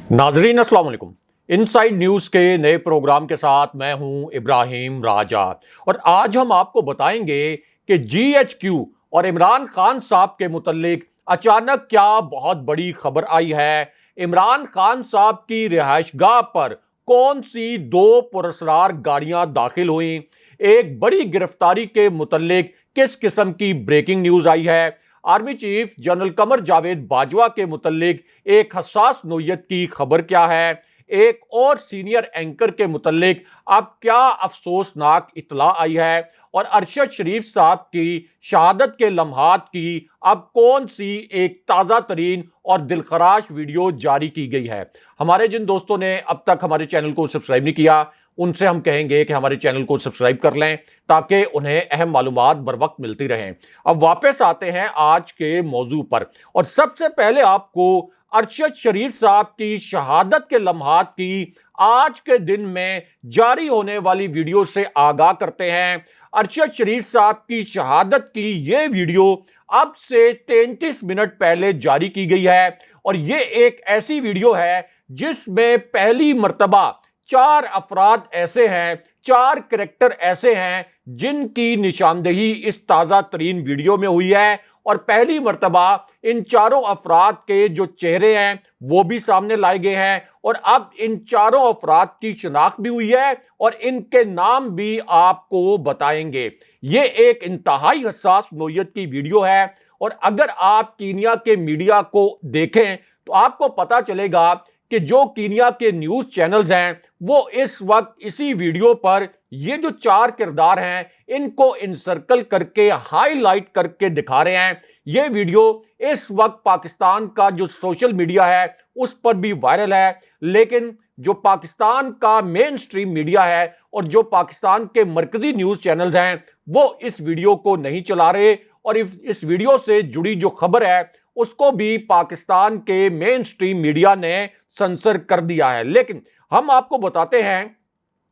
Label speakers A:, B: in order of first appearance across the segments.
A: नाजरीन अस्सलाम वालेकुम। इनसाइड न्यूज़ के नए प्रोग्राम के साथ मैं हूं इब्राहिम राजा और आज हम आपको बताएंगे कि GHQ और इमरान खान साहब के मुतल्लिक अचानक क्या बहुत बड़ी खबर आई है। इमरान खान साहब की रिहाइशगाह पर कौन सी दो पुरस्कार गाड़ियां दाखिल हुई, एक बड़ी गिरफ्तारी के मुतल्लिक किस किस्म की ब्रेकिंग न्यूज़ आई है, army chief general Qamar Javed Bajwa के मुतल्लिक एक हसास नोयत की खबर क्या है, एक और सीनियर एंकर के मुतल्लिक अब क्या अफसोसनाक इतला आई है और अरशद शरीफ साहब की शहादत के लम्हात की अब कौन सी एक ताज़ा तरीन और दिलखराश वीडियो जारी की गई है। हमारे जिन दोस्तों ने अब तक हमारे चैनल को सब्सक्राइब नहीं किया उनसे हम कहेंगे कि हमारे चैनल को सब्सक्राइब कर लें ताकि उन्हें अहम मालूमात बर वक्त मिलती रहें। अब वापस आते हैं आज के मौजू पर और सबसे पहले आपको अरशद शरीफ साहब की शहादत के लम्हात की आज के दिन में जारी होने वाली वीडियो से आगाह करते हैं। अरशद शरीफ साहब की शहादत की यह वीडियो अब से 33 मिनट पहले जारी की गई है और यह एक ऐसी वीडियो है जिसमें पहली मर्तबा 4 अफराद ऐसे हैं, 4 करैक्टर ऐसे हैं जिनकी निशानदेही इस ताज़ा तरीन वीडियो में हुई है और पहली मर्तबा इन चारों अफराद के जो चेहरे हैं वो भी सामने लाए गए हैं और अब इन चारों अफराद की शिनाख्त भी हुई है और इनके नाम भी आपको बताएंगे। ये एक इंतहाई हसास नोयत की वीडियो है और अगर आप कीनिया के मीडिया को देखें तो आपको पता चलेगा कि जो कीनिया के न्यूज़ चैनल्स हैं वो इस वक्त इसी वीडियो पर ये जो 4 किरदार हैं इनको इनसर्कल करके हाईलाइट करके दिखा रहे हैं। ये वीडियो इस वक्त पाकिस्तान का जो सोशल मीडिया है उस पर भी वायरल है, लेकिन जो पाकिस्तान का मेन स्ट्रीम मीडिया है और जो पाकिस्तान के मरकजी न्यूज़ चैनल्स हैं वो इस वीडियो को नहीं चला रहे और इस वीडियो से जुड़ी जो खबर है उसको भी पाकिस्तान के मेन स्ट्रीम मीडिया ने सेंसर कर दिया है। लेकिन हम आपको बताते हैं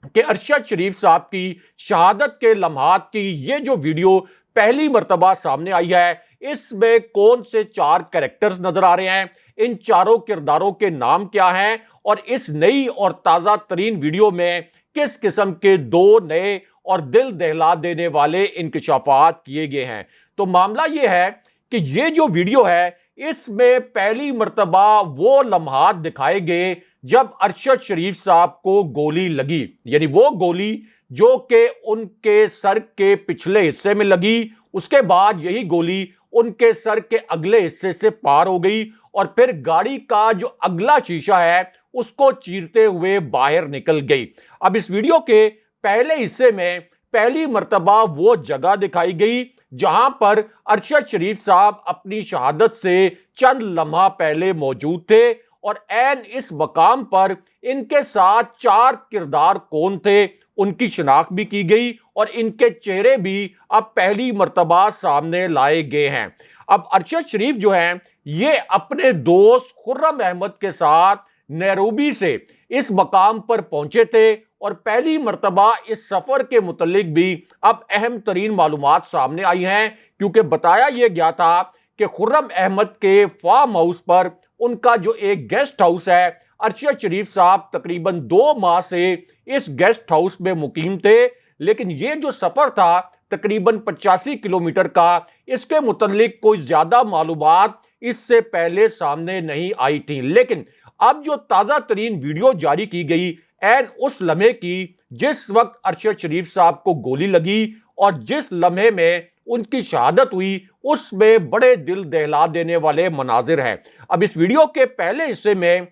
A: कि अरशद शरीफ साहब की शहादत के लम्हात की ये जो वीडियो पहली मर्तबा सामने आई है इसमें कौन से 4 कैरेक्टर्स नजर आ रहे हैं, इन चारों किरदारों के नाम क्या हैं और इस नई और ताज़ा तरीन वीडियो में किस किस्म के 2 नए और दिल दहला देने वाले इंकशाफात किए गए हैं। तो मामला यह है कि ये जो वीडियो है इसमें पहली मर्तबा वो लम्हात दिखाए गए जब अरशद शरीफ साहब को गोली लगी, यानी वो गोली जो कि उनके सर के पिछले हिस्से में लगी, उसके बाद यही गोली उनके सर के अगले हिस्से से पार हो गई और फिर गाड़ी का जो अगला शीशा है उसको चीरते हुए बाहर निकल गई। अब इस वीडियो के पहले हिस्से में पहली मर्तबा वो जगह दिखाई गई जहां पर अरशद शरीफ साहब अपनी शहादत से चंद लम्हा पहले मौजूद थे और ऐन इस मकाम पर इनके साथ 4 किरदार कौन थे उनकी शिनाख्त भी की गई और इनके चेहरे भी अब पहली मर्तबा सामने लाए गए हैं। अब अरशद शरीफ जो हैं ये अपने दोस्त खुर्रम अहमद के साथ नैरोबी से इस मकाम पर पहुंचे थे और पहली मर्तबा इस सफर के मुतल्लिक भी अब अहम तरीन मालूमात सामने आई हैं, क्योंकि बताया यह गया था कि खुर्रम अहमद के फार्म हाउस पर उनका जो एक गेस्ट हाउस है, अरशद शरीफ साहब तकरीबन 2 माह से इस गेस्ट हाउस में मुकीम थे, लेकिन ये जो सफर था तकरीबन 85 किलोमीटर का, इसके मुतल्लिक कोई ज्यादा मालूमात इससे पहले सामने नहीं आई थी। लेकिन अब जो ताज़ा तरीन वीडियो जारी की गई एन उस लम्हे की जिस वक्त अरशद शरीफ साहब को गोली लगी और जिस लम्हे में उनकी शहादत हुई उसमें बड़े दिल दहला देने वाले मनाजिर हैं। अब इस वीडियो के पहले हिस्से में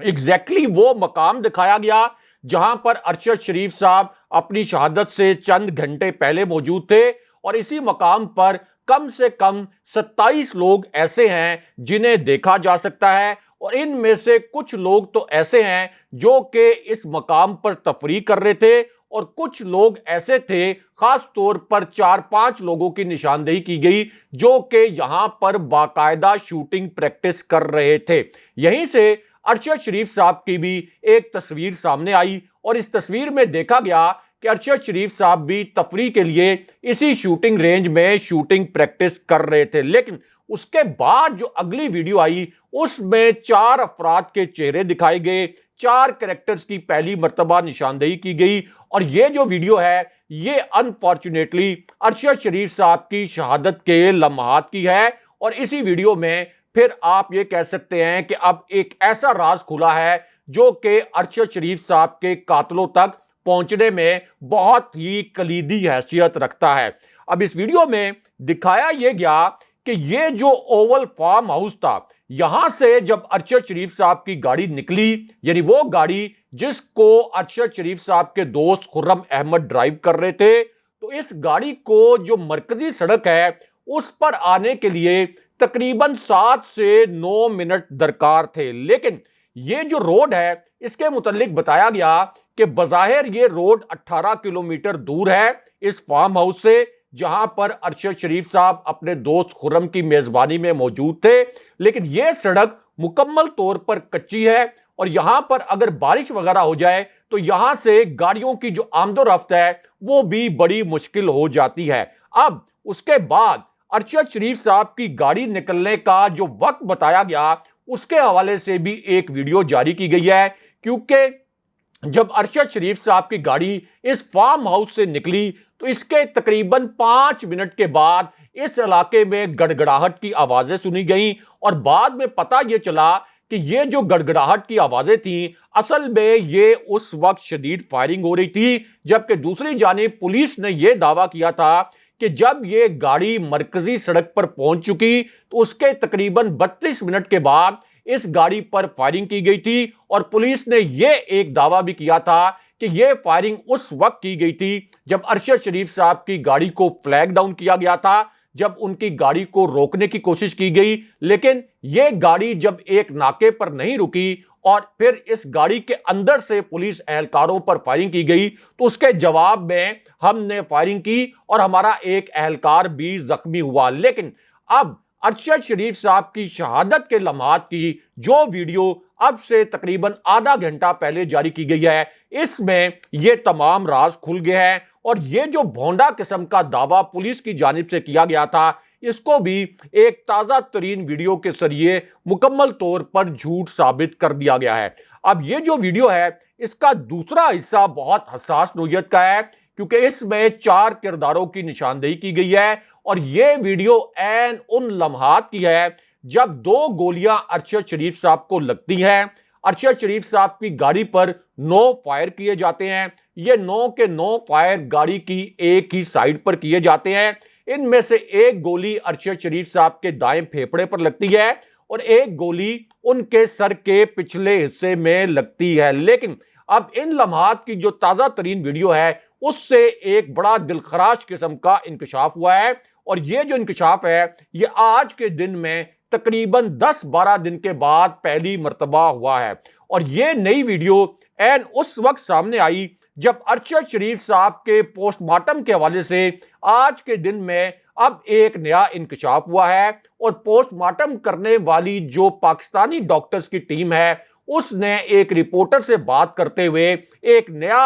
A: एग्जैक्टली वो मकाम दिखाया गया जहां पर अरशद शरीफ साहब अपनी शहादत से चंद घंटे पहले मौजूद थे और इसी मकाम पर कम से कम 27 लोग ऐसे हैं जिन्हें देखा जा सकता है और इनमें से कुछ लोग तो ऐसे हैं जो कि इस मकाम पर तफरीह कर रहे थे और कुछ लोग ऐसे थे, खास तौर पर 4-5 लोगों की निशानदेही की गई जो कि यहां पर बाकायदा शूटिंग प्रैक्टिस कर रहे थे। यहीं से अरशद शरीफ साहब की भी एक तस्वीर सामने आई और इस तस्वीर में देखा गया कि अरशद शरीफ साहब भी तफरीह के लिए इसी शूटिंग रेंज में शूटिंग प्रैक्टिस कर रहे थे। लेकिन उसके बाद जो अगली वीडियो आई उसमें 4 अफराद के चेहरे दिखाए गए, 4 कैरेक्टर्स की पहली मर्तबा निशानदेही की गई। और ये जो वीडियो है ये अनफॉर्चुनेटली अरशद शरीफ साहब की शहादत के लम्हात की है। और इसी वीडियो में फिर आप ये कह सकते हैं कि अब एक ऐसा राज खुला है जो कि अरशद शरीफ साहब के कातलों तक पहुंचने में बहुत ही कलीदी हैसियत रखता है। अब इस वीडियो में दिखाया यह गया कि ये जो ओवल फार्म हाउस था, यहां से जब अरशद शरीफ साहब की गाड़ी निकली, यानी वो गाड़ी जिसको अरशद शरीफ साहब के दोस्त खुर्रम अहमद ड्राइव कर रहे थे, तो इस गाड़ी को जो मरकजी सड़क है उस पर आने के लिए तकरीबन 7 से 9 मिनट दरकार थे। लेकिन ये जो रोड है इसके मुतालिक बताया गया कि बज़ाहिर ये रोड 18 किलोमीटर दूर है इस फार्म हाउस से, जहां पर अरशद शरीफ साहब अपने दोस्त खुर्रम की मेजबानी में मौजूद थे। लेकिन यह सड़क मुकम्मल तौर पर कच्ची है और यहां पर अगर बारिश वगैरह हो जाए तो यहां से गाड़ियों की जो आमदोरफ्त है वो भी बड़ी मुश्किल हो जाती है। अब उसके बाद अरशद शरीफ साहब की गाड़ी निकलने का जो वक्त बताया गया उसके हवाले से भी एक वीडियो जारी की गई है, क्योंकि जब अरशद शरीफ साहब की गाड़ी इस फार्म हाउस से निकली तो इसके तकरीबन 5 मिनट के बाद इस इलाके में गड़गड़ाहट की आवाजें सुनी गई। और बाद में पता यह चला कि ये जो गड़गड़ाहट की आवाजें थी असल में ये उस वक्त शदीद फायरिंग हो रही थी। जबकि दूसरी जानिब पुलिस ने यह दावा किया था कि जब ये गाड़ी मरकजी सड़क पर पहुंच चुकी तो उसके तकरीबन 32 मिनट के बाद इस गाड़ी पर फायरिंग की गई थी। और पुलिस ने यह एक दावा भी किया था कि यह फायरिंग उस वक्त की गई थी जब अरशद शरीफ साहब की गाड़ी को फ्लैग डाउन किया गया था, जब उनकी गाड़ी को रोकने की कोशिश की गई। लेकिन यह गाड़ी जब एक नाके पर नहीं रुकी और फिर इस गाड़ी के अंदर से पुलिस एहलकारों पर फायरिंग की गई तो उसके जवाब में हमने फायरिंग की और हमारा एक एहलकार भी जख्मी हुआ। लेकिन अब अरशद शरीफ साहब की शहादत के लम्हात की जो वीडियो अब से तकरीबन आधा घंटा पहले जारी की गई है, इसमें यह तमाम राज खुल गए हैं। और यह जो भोंडा किस्म का दावा पुलिस की जानिब से किया गया था इसको भी एक ताजा तरीन वीडियो के जरिए मुकम्मल तौर पर झूठ साबित कर दिया गया है। अब ये जो वीडियो है इसका दूसरा हिस्सा बहुत हसास नोयत का है, क्योंकि इसमें 4 किरदारों की निशानदेही की गई है। और यह वीडियो ऐन उन लम्हात की है जब 2 गोलियां अरशद शरीफ साहब को लगती हैं। अरशद शरीफ साहब की गाड़ी पर 9 फायर किए जाते हैं। ये 9 के 9 फायर गाड़ी की एक ही साइड पर किए जाते हैं। इनमें से एक गोली अरशद शरीफ साहब के दाएं फेफड़े पर लगती है और एक गोली उनके सर के पिछले हिस्से में लगती है। लेकिन अब इन लम्हात की जो ताजा तरीन वीडियो है उससे एक बड़ा दिलखराश किस्म का इंकशाफ हुआ है। और ये जो इंकशाफ है ये आज के दिन में तकरीबन 10-12 दिन के बाद पहली मर्तबा हुआ है। और ये नई वीडियो एन उस वक्त सामने आई जब अरशद शरीफ साहब के पोस्टमार्टम के हवाले से आज के दिन में अब एक नया इंकशाफ हुआ है। और पोस्टमार्टम करने वाली जो पाकिस्तानी डॉक्टर्स की टीम है उसने एक रिपोर्टर से बात करते हुए एक नया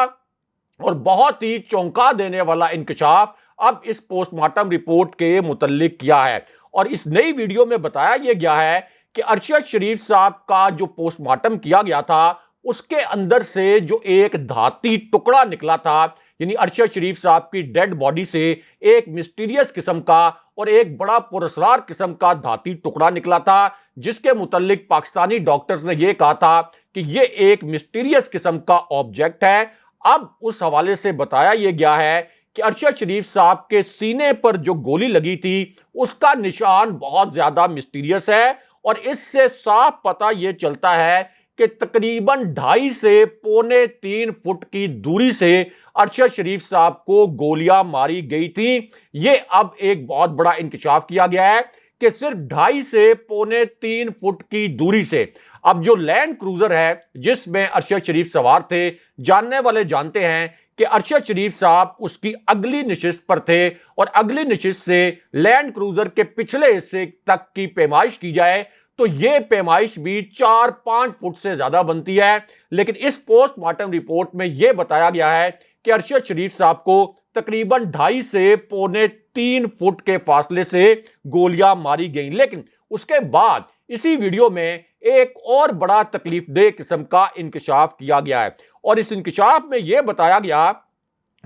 A: और बहुत ही चौंका देने वाला इंकशाफ अब इस पोस्टमार्टम रिपोर्ट के मुतल्लिक किया है। और इस नई वीडियो में बताया यह गया है कि अरशद शरीफ साहब का जो पोस्टमार्टम किया गया था उसके अंदर से जो एक धाती टुकड़ा निकला था, यानी अरशद शरीफ साहब की डेड बॉडी से एक मिस्टीरियस किस्म का और एक बड़ा पुरस्कार किस्म का धाती टुकड़ा निकला था, जिसके मुतल्लिक पाकिस्तानी डॉक्टर्स ने यह कहा था कि यह एक मिस्टीरियस किस्म का ऑब्जेक्ट है। अब उस हवाले से बताया यह गया है कि अरशद शरीफ साहब के सीने पर जो गोली लगी थी उसका निशान बहुत ज्यादा मिस्टीरियस है। और इससे साफ पता यह चलता है कि तकरीबन 2.5 से 2.25 फुट की दूरी से अरशद शरीफ साहब को गोलियां मारी गई थी। यह अब एक बहुत बड़ा इंकशाफ किया गया है कि सिर्फ 2.5 से 2.25 फुट की दूरी से अब जो लैंड क्रूजर है जिसमें अरशद शरीफ सवार थे, जानने वाले जानते हैं कि अरशद शरीफ साहब उसकी अगली नशिस्त पर थे और अगली नशिस्त से लैंड क्रूजर के पिछले हिस्से तक की पैमाइश की जाए तो यह पैमाइश भी 4-5 फुट से ज्यादा बनती है। लेकिन इस पोस्टमार्टम रिपोर्ट में यह बताया गया है कि अरशद शरीफ साहब को तकरीबन 2.5 से पौने 3 फुट के फासले से गोलियां मारी गई। लेकिन उसके बाद इसी वीडियो में एक और बड़ा तकलीफदेह किस्म का इंकशाफ किया गया है और इस इंकशाफ में यह बताया गया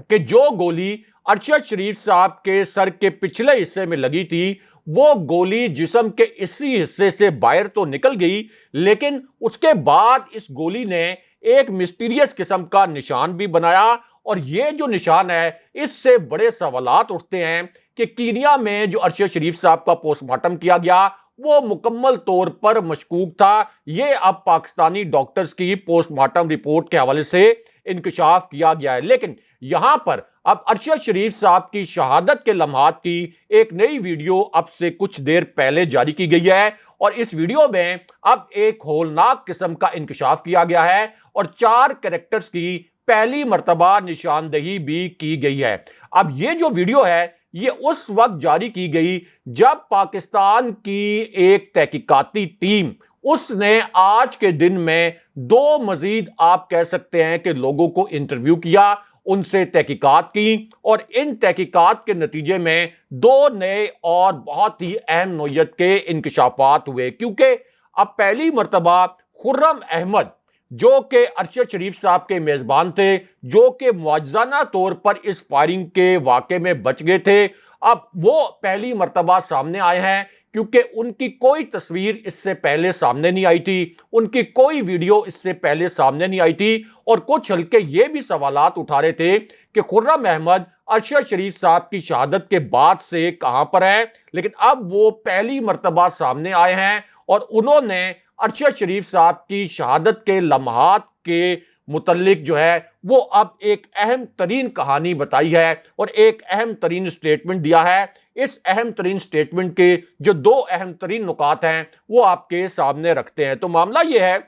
A: कि जो गोली अरशद शरीफ साहब के सर के पिछले हिस्से में लगी थी, वो गोली जिस्म के इसी हिस्से से बाहर तो निकल गई, लेकिन उसके बाद इस गोली ने एक मिस्टीरियस किस्म का निशान भी बनाया और ये जो निशान है, इससे बड़े सवालात उठते हैं कि कीनिया में जो अरशद शरीफ साहब का पोस्टमार्टम किया गया वो मुकम्मल तौर पर मशकूक था। ये अब पाकिस्तानी डॉक्टर्स की पोस्टमार्टम रिपोर्ट के हवाले से इंकशाफ किया गया है। लेकिन यहां पर अब अरशद शरीफ साहब की शहादत के लम्हात की एक नई वीडियो अब से कुछ देर पहले जारी की गई है और इस वीडियो में अब एक होलनाक किस्म का इंकशाफ किया गया है और 4 कैरेक्टर्स की पहली मर्तबा निशानदही भी की गई है। अब ये जो वीडियो है ये उस वक्त जारी की गई जब पाकिस्तान की एक तहकीकाती टीम उसने आज के दिन में 2 मजीद आप कह सकते हैं कि लोगों को इंटरव्यू किया, उनसे तहकीकात की और इन तहकीकात के नतीजे में 2 नए और बहुत ही अहम नौयत के इंकशाफात हुए। क्योंकि अब पहली मर्तबा खुर्रम अहमद जो कि अरशद शरीफ साहब के मेजबान थे, जो कि मुआवजाना तौर पर इस फायरिंग के वाक़े में बच गए थे, अब वो पहली मर्तबा सामने आए हैं क्योंकि उनकी कोई तस्वीर इससे पहले सामने नहीं आई थी, उनकी कोई वीडियो इससे पहले सामने नहीं आई थी और कुछ हल्के ये भी सवालात उठा रहे थे कि खुर्रम अहमद अरशद शरीफ साहब की शहादत के बाद से कहां पर है। लेकिन अब वो पहली मर्तबा सामने आए हैं और उन्होंने अरशद शरीफ साहब की शहादत के लम्हात के मुतल्लिक जो है वो अब एक अहम तरीन कहानी बताई है और एक अहम तरीन स्टेटमेंट दिया है। इस अहम तरीन स्टेटमेंट के जो 2 अहम तरीन नुकात हैं वो आपके सामने रखते हैं। तो मामला ये है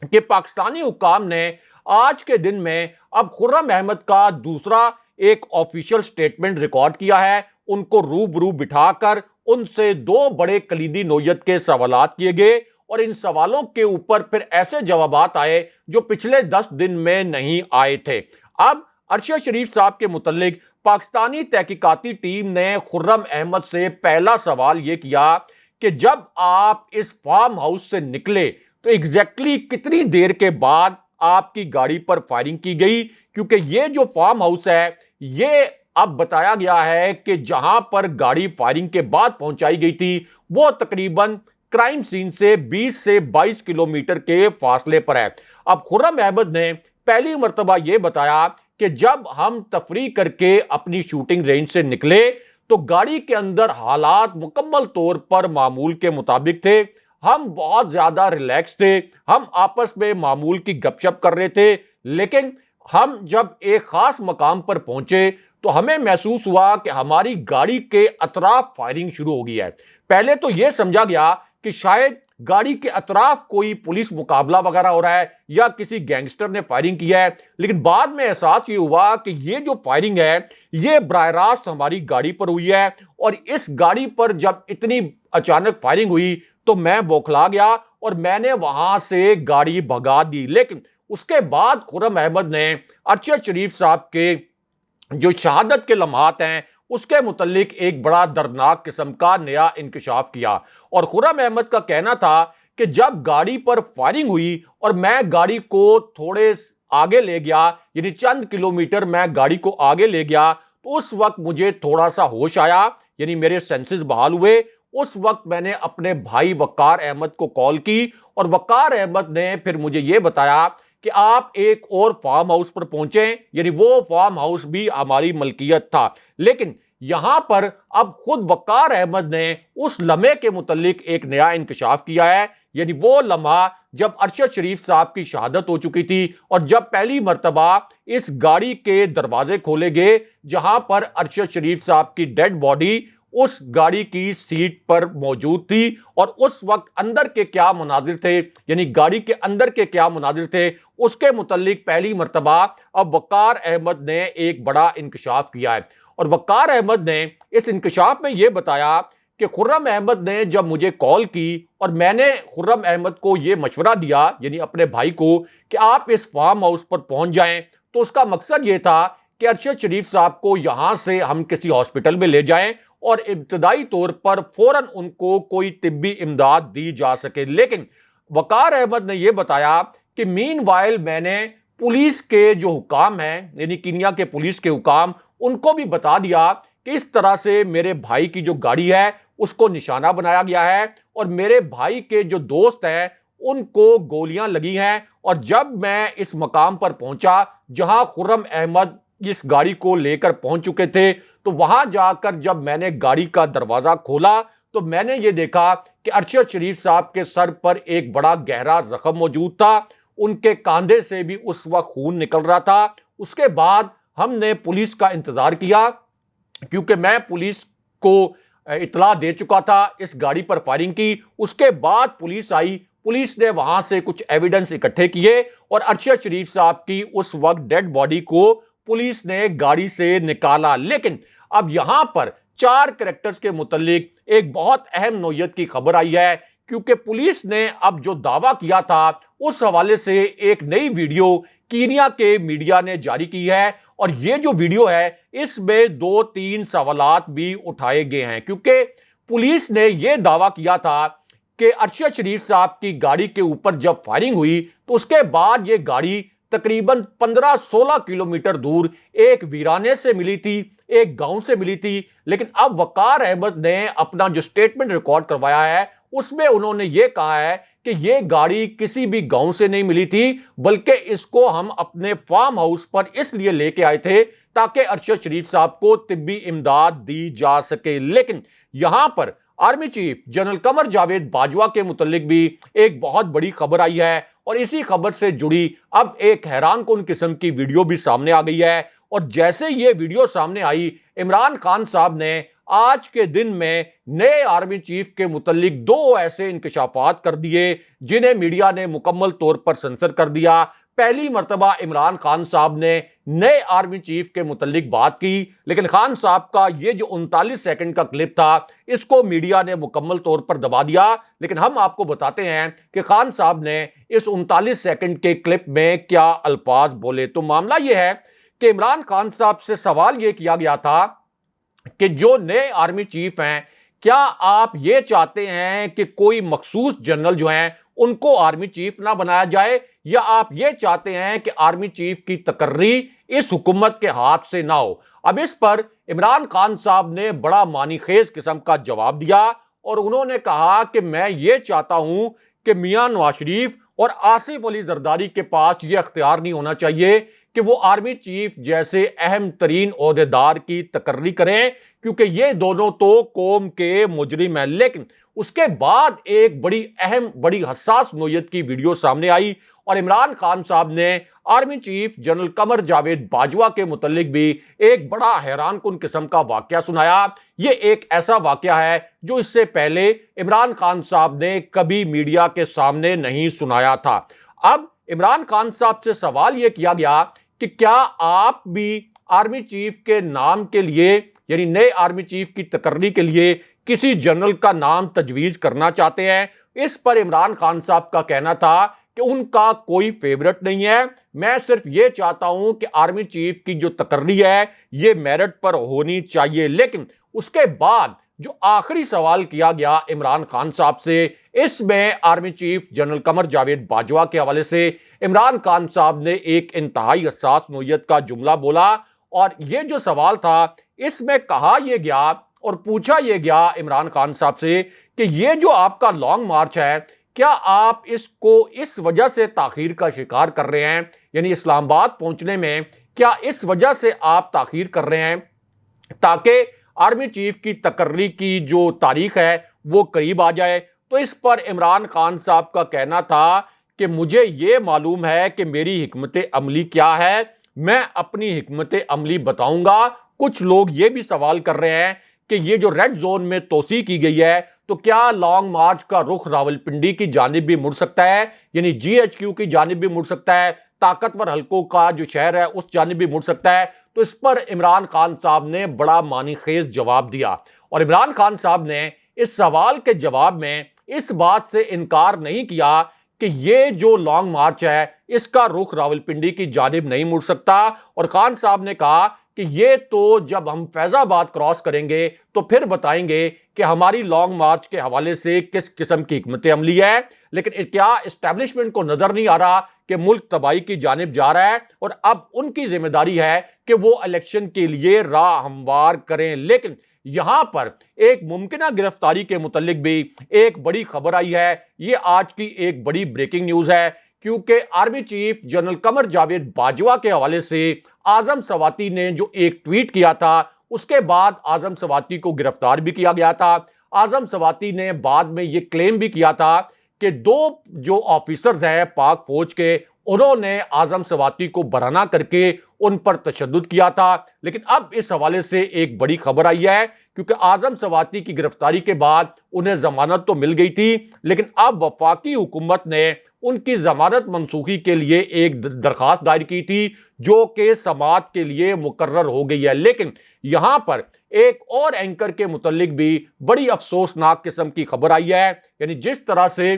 A: कि पाकिस्तानी हुक्काम ने आज के दिन में अब खुर्रम अहमद का दूसरा एक ऑफिशियल स्टेटमेंट रिकॉर्ड किया है। उनको रूबरू बिठाकर उनसे 2 बड़े कलीदी नौयत के सवालात किए गए और इन सवालों के ऊपर फिर ऐसे जवाबात आए जो पिछले 10 दिन में नहीं आए थे। अब अरशद शरीफ साहब के मुतल्लिक पाकिस्तानी तहकीकाती टीम ने खुर्रम अहमद से पहला सवाल यह किया कि जब आप इस फार्म हाउस से निकले तो एग्जैक्टली कितनी देर के बाद आपकी गाड़ी पर फायरिंग की गई, क्योंकि ये जो फार्म हाउस है ये अब बताया गया है कि जहां पर गाड़ी फायरिंग के बाद पहुंचाई गई थी वो तकरीबन क्राइम सीन से 20 से 22 किलोमीटर के फासले पर है। अब खुर्रम अहमद ने पहली मर्तबा यह बताया कि जब हम तफरी करके अपनी शूटिंग रेंज से निकले तो गाड़ी के अंदर हालात मुकम्मल तौर पर मामूल के मुताबिक थे, हम बहुत ज्यादा रिलैक्स थे, हम आपस में मामूल की गपशप कर रहे थे। लेकिन हम जब एक खास मकाम पर पहुंचे तो हमें महसूस हुआ कि हमारी गाड़ी के अतराफ फायरिंग शुरू हो गई है। पहले तो यह समझा गया कि शायद गाड़ी के अतराफ कोई पुलिस मुकाबला वगैरह हो रहा है या किसी गैंगस्टर ने फायरिंग किया है, लेकिन बाद में एहसास ये हुआ कि ये जो फायरिंग है ये बराह रास्त हमारी गाड़ी पर हुई है और इस गाड़ी पर जब इतनी अचानक फायरिंग हुई तो मैं बौखला गया और मैंने वहां से गाड़ी भगा दी। लेकिन उसके बाद खुर्रम अहमद ने अरशद शरीफ साहब के जो शहादत के लम्हात हैं उसके मुतल्लिक एक बड़ा दर्दनाक किस्म का नया इंकशाफ किया और खुर्रम अहमद का कहना था कि जब गाड़ी पर फायरिंग हुई और मैं गाड़ी को थोड़े आगे ले गया, यानी चंद किलोमीटर मैं गाड़ी को आगे ले गया, तो उस वक्त मुझे थोड़ा सा होश आया, यानी मेरे सेंसेस बहाल हुए। उस वक्त मैंने अपने भाई वकार अहमद को कॉल की और वकार अहमद ने फिर मुझे यह बताया कि आप एक और फार्म हाउस पर पहुंचे, यानी वो फार्म हाउस भी हमारी मलकियत था। लेकिन यहां पर अब खुद वकार अहमद ने उस लम्हे के मुतल्लिक एक नया इंकशाफ किया है, यानी वो लम्हा जब अरशद शरीफ साहब की शहादत हो चुकी थी और जब पहली मर्तबा इस गाड़ी के दरवाजे खोले गए जहां पर अरशद शरीफ साहब की डेड बॉडी उस गाड़ी की सीट पर मौजूद थी और उस वक्त अंदर के क्या मुनाजिर थे, यानी गाड़ी के अंदर के क्या मुनाजिर थे, उसके मुतल्लिक पहली मर्तबा अब वकार अहमद ने एक बड़ा इंकशाफ किया है। और वकार अहमद ने इस इंकशाफ में यह बताया कि खुर्रम अहमद ने जब मुझे कॉल की और मैंने खुर्रम अहमद को यह मशवरा दिया, यानी अपने भाई को, कि आप इस फार्म हाउस पर पहुंच जाएं, तो उसका मकसद यह था कि अरशद शरीफ साहब को यहां से हम किसी हॉस्पिटल में ले जाएं और इब्तदाई तौर पर फौरन उनको कोई तिब्बी इमदाद दी जा सके। लेकिन वकार अहमद ने यह बताया कि मीनवाइल मैंने पुलिस के जो हुकाम हैं, यानी कीनिया के पुलिस के हुकाम, उनको भी बता दिया कि इस तरह से मेरे भाई की जो गाड़ी है उसको निशाना बनाया गया है और मेरे भाई के जो दोस्त हैं उनको गोलियां लगी हैं। और जब मैं इस मकाम पर पहुंचा जहां खुर्रम अहमद इस गाड़ी को लेकर पहुंच चुके थे, तो वहां जाकर जब मैंने गाड़ी का दरवाजा खोला तो मैंने ये देखा कि अरशद शरीफ साहब के सर पर एक बड़ा गहरा जख्म मौजूद था। उनके कंधे से भी उस वक्त खून निकल रहा था। उसके बाद हमने पुलिस का इंतजार किया, क्योंकि मैं पुलिस को इतला दे चुका था इस गाड़ी पर फायरिंग की। उसके बाद पुलिस आई, पुलिस ने वहां से कुछ एविडेंस इकट्ठे किए और अरशद शरीफ साहब की उस वक्त डेड बॉडी को पुलिस ने गाड़ी से निकाला। लेकिन अब यहां पर 4 कैरेक्टर्स के मुतालिक एक बहुत अहम नौयत की खबर आई है, क्योंकि पुलिस ने अब जो दावा किया था उस हवाले से एक नई वीडियो कीनिया के मीडिया ने जारी की है। और ये जो वीडियो है इसमें 2-3 सवालात भी उठाए गए हैं, क्योंकि पुलिस ने यह दावा किया था कि अरशद शरीफ साहब की गाड़ी के ऊपर जब फायरिंग हुई तो उसके बाद ये गाड़ी तकरीबन 15-16 किलोमीटर दूर एक वीराने से मिली थी, एक गांव से मिली थी। लेकिन अब वकार अहमद ने अपना जो स्टेटमेंट रिकॉर्ड करवाया है उसमें उन्होंने ये कहा है कि ये गाड़ी किसी भी गांव से नहीं मिली थी, बल्कि इसको हम अपने फार्म हाउस पर इसलिए लेके आए थे ताकि अरशद शरीफ साहब को तिब्बी इमदाद दी जा सके। लेकिन यहां पर army chief general Qamar Javed Bajwa के मुतल्लिक भी एक बहुत बड़ी खबर आई है और इसी खबर से जुड़ी अब एक हैरानकुन किस्म की वीडियो भी सामने आ गई है। और जैसे ये वीडियो सामने आई, इमरान खान साहब ने आज के दिन में नए आर्मी चीफ के मुतल्लिक 2 ऐसे इंकशाफात कर दिए जिन्हें मीडिया ने मुकम्मल तौर पर सेंसर कर दिया। पहली मर्तबा इमरान खान साहब ने नए आर्मी चीफ के मुतल्लिक बात की, लेकिन खान साहब का ये जो 39 सेकंड का क्लिप था इसको मीडिया ने मुकम्मल तौर पर दबा दिया। लेकिन हम आपको बताते हैं कि खान साहब ने इस 39 सेकंड के क्लिप में क्या अल्फाज बोले। तो मामला यह है कि इमरान खान साहब से सवाल यह किया गया था कि जो नए आर्मी चीफ हैं, क्या आप ये चाहते हैं कि कोई मखसूस जनरल जो हैं उनको आर्मी चीफ ना बनाया जाए, या आप ये चाहते हैं कि आर्मी चीफ की तकर्री इस हुकूमत के हाथ से ना हो। अब इस पर इमरान खान साहब ने बड़ा मानीखेज किस्म का जवाब दिया और उन्होंने कहा कि मैं ये चाहता हूं कि मियां नवाज शरीफ और आसिफ अली जरदारी के पास ये अख्तियार नहीं होना चाहिए कि वो आर्मी चीफ जैसे अहम तरीन ओहदेदार की तकर्री करें, क्योंकि ये दोनों तो कौम के मुजरिम हैं। लेकिन उसके बाद एक बड़ी अहम, बड़ी हसास नोयत की वीडियो सामने आई और इमरान खान साहब ने army chief general Qamar Javed Bajwa के मुतल्लिक भी एक बड़ा हैरानकुन किस्म का वाकया सुनाया। ये एक ऐसा वाकया है जो इससे पहले इमरान खान साहब ने कभी मीडिया के सामने नहीं सुनाया था। अब इमरान खान साहब से सवाल यह किया गया कि क्या आप भी आर्मी चीफ के नाम के लिए, यानी नए आर्मी चीफ की तकर्री के लिए किसी जनरल का नाम तजवीज करना चाहते हैं। इस पर इमरान खान साहब का कहना था कि उनका कोई फेवरेट नहीं है, मैं सिर्फ ये चाहता हूं कि आर्मी चीफ की जो तकर्री है ये मेरिट पर होनी चाहिए। लेकिन उसके बाद जो आखिरी सवाल किया गया इमरान खान साहब से, इसमें army chief general Qamar Javed Bajwa के हवाले से इमरान खान साहब ने एक इंतहाई हसास नोयत का जुमला बोला। और ये जो सवाल था इसमें कहा यह गया और पूछा यह गया इमरान खान साहब से कि ये जो आपका लॉन्ग मार्च है, क्या आप इसको इस वजह से ताखीर का शिकार कर रहे हैं, यानी इस्लामाबाद पहुंचने में क्या इस वजह से आप ताखीर कर रहे हैं ताकि आर्मी चीफ की तकर्री की जो तारीख है वो करीब आ जाए। तो इस पर इमरान खान साहब का कहना था कि मुझे ये मालूम है कि मेरी हिकमत अमली क्या है, मैं अपनी हिकमत अमली बताऊंगा। कुछ लोग ये भी सवाल कर रहे हैं कि ये जो रेड जोन में तोसी की गई है, तो क्या लॉन्ग मार्च का रुख रावलपिंडी की जानिब भी मुड़ सकता है, यानी GHQ की जानिब भी मुड़ सकता है, ताकतवर हल्कों का जो शहर है उस जानिब भी मुड़ सकता है। तो इस पर इमरान खान साहब ने बड़ा मानीखेज जवाब दिया और इमरान खान साहब ने इस सवाल के जवाब में इस बात से इनकार नहीं किया कि ये जो लॉन्ग मार्च है इसका रुख रावलपिंडी की जानिब नहीं मुड़ सकता। और खान साहब ने कहा कि ये तो जब हम फैजाबाद क्रॉस करेंगे तो फिर बताएंगे कि हमारी लॉन्ग मार्च के हवाले से किस किस्म की हिकमत अमली है। लेकिन क्या एस्टैब्लिशमेंट को नजर नहीं आ रहा कि मुल्क तबाही की जानिब जा रहा है और अब उनकी जिम्मेदारी है कि वो इलेक्शन के लिए राह हमवार करें। लेकिन यहां पर एक मुमकिन गिरफ्तारी के मुतल्लिक भी एक बड़ी खबर आई है। ये आज की एक बड़ी ब्रेकिंग न्यूज है, क्योंकि army chief general Qamar Javed Bajwa के हवाले से आजम सवाती ने जो एक ट्वीट किया था, उसके बाद आजम सवाती को गिरफ्तार भी किया गया था। आजम सवाती ने बाद में यह क्लेम भी किया था कि दो जो ऑफिसर्स हैं पाक फौज के, उन्होंने आजम सवाती को बराना करके उन पर तशद्दुद किया था। लेकिन अब इस हवाले से एक बड़ी खबर आई है, क्योंकि आजम सवाती की गिरफ्तारी के बाद उन्हें जमानत तो मिल गई थी, लेकिन अब वफाकी हुकूमत ने उनकी जमानत मनसूखी के लिए एक दरखास्त दायर की थी, जो कि समाअत के लिए मुकर्रर हो गई है। लेकिन यहां पर एक और एंकर के मुतल्लिक भी बड़ी अफसोसनाक किस्म की खबर आई है। यानी जिस तरह से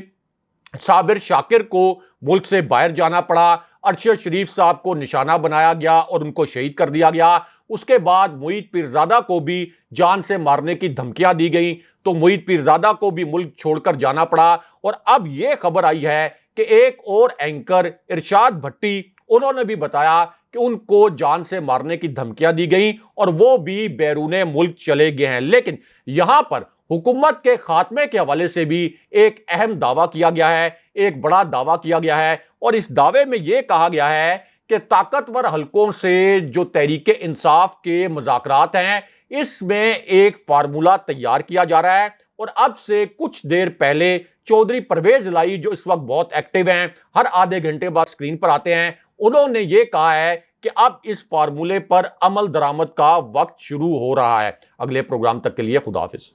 A: साबिर शाकिर को मुल्क से बाहर जाना पड़ा, अरशद शरीफ साहब को निशाना बनाया गया और उनको शहीद कर दिया गया, उसके बाद मुईद पीरजादा को भी जान से मारने की धमकियां दी गई, तो मुईद पीरजादा को भी मुल्क छोड़कर जाना पड़ा। और अब यह खबर आई है कि एक और एंकर इरशाद भट्टी, उन्होंने भी बताया कि उनको जान से मारने की धमकियां दी गई और वो भी बैरूने मुल्क चले गए हैं। लेकिन यहां पर हुकूमत के खात्मे के हवाले से भी एक अहम दावा किया गया है, एक बड़ा दावा किया गया है। और इस दावे में यह कहा गया है कि ताकतवर हलकों से जो तहरीक इंसाफ के मुज़ाकरात हैं, इसमें एक फार्मूला तैयार किया जा रहा है। और अब से कुछ देर पहले चौधरी परवेज इलाही, जो इस वक्त बहुत एक्टिव हैं, हर आधे घंटे बाद स्क्रीन पर आते हैं, उन्होंने ये कहा है कि अब इस फार्मूले पर अमल दरामद का वक्त शुरू हो रहा है। अगले प्रोग्राम तक के लिए खुदा हाफिज।